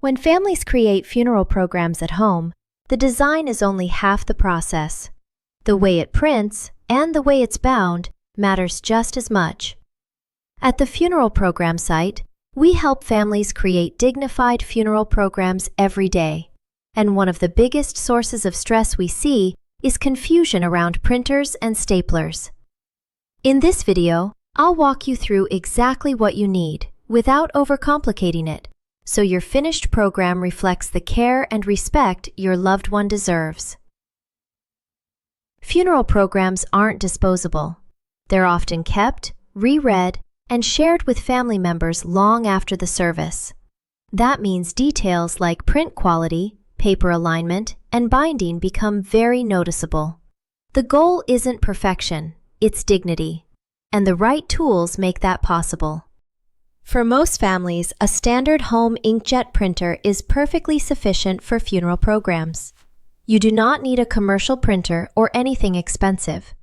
When families create funeral programs at home, the design is only half the process. The way it prints and the way it's bound matters just as much. At the funeral program site, we help families create dignified funeral programs every day. And one of the biggest sources of stress we see is confusion around printers and staplers. In this video, I'll walk you through exactly what you need without overcomplicating it, so your finished program reflects the care and respect your loved one deserves. Funeral programs aren't disposable. They're often kept, reread, and shared with family members long after the service. That means details like print quality, paper alignment, and binding become very noticeable. The goal isn't perfection, it's dignity, and the right tools make that possible. For most families, a standard home inkjet printer is perfectly sufficient for funeral programs. You do not need a commercial printer or anything expensive.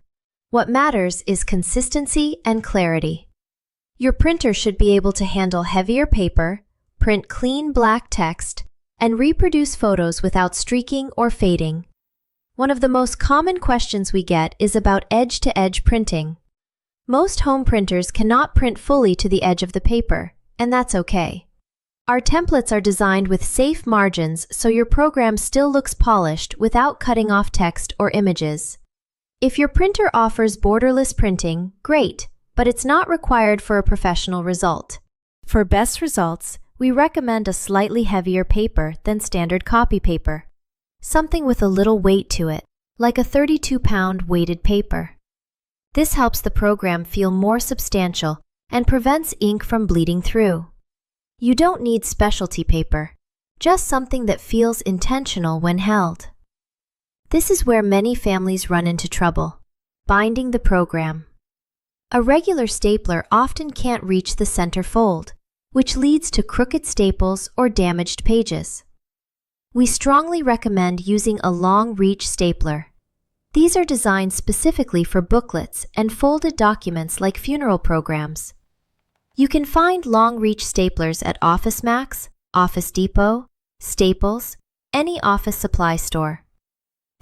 What matters is consistency and clarity. Your printer should be able to handle heavier paper, print clean black text, and reproduce photos without streaking or fading. One of the most common questions we get is about edge-to-edge printing. Most home printers cannot print fully to the edge of the paper, and that's okay. Our templates are designed with safe margins so your program still looks polished without cutting off text or images. If your printer offers borderless printing, great, but it's not required for a professional result. For best results, we recommend a slightly heavier paper than standard copy paper. Something with a little weight to it, like a 32-pound weighted paper. This helps the program feel more substantial and prevents ink from bleeding through. You don't need specialty paper, just something that feels intentional when held. This is where many families run into trouble: binding the program. A regular stapler often can't reach the center fold, which leads to crooked staples or damaged pages. We strongly recommend using a long-reach stapler. These are designed specifically for booklets and folded documents like funeral programs. You can find long-reach staplers at OfficeMax, Office Depot, Staples, any office supply store.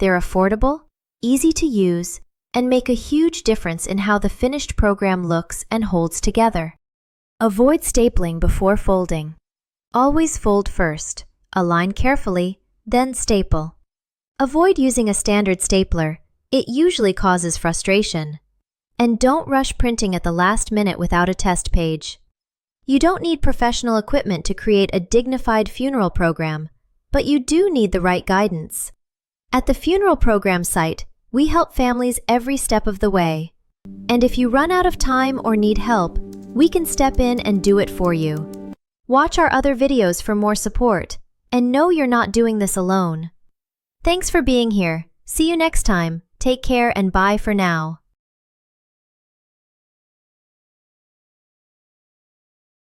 They're affordable, easy to use, and make a huge difference in how the finished program looks and holds together. Avoid stapling before folding. Always fold first, align carefully, then staple. Avoid using a standard stapler. It usually causes frustration. And don't rush printing at the last minute without a test page. You don't need professional equipment to create a dignified funeral program, but you do need the right guidance. At the funeral program site, we help families every step of the way. And if you run out of time or need help, we can step in and do it for you. Watch our other videos for more support, and know you're not doing this alone. Thanks for being here. See you next time. Take care and bye for now.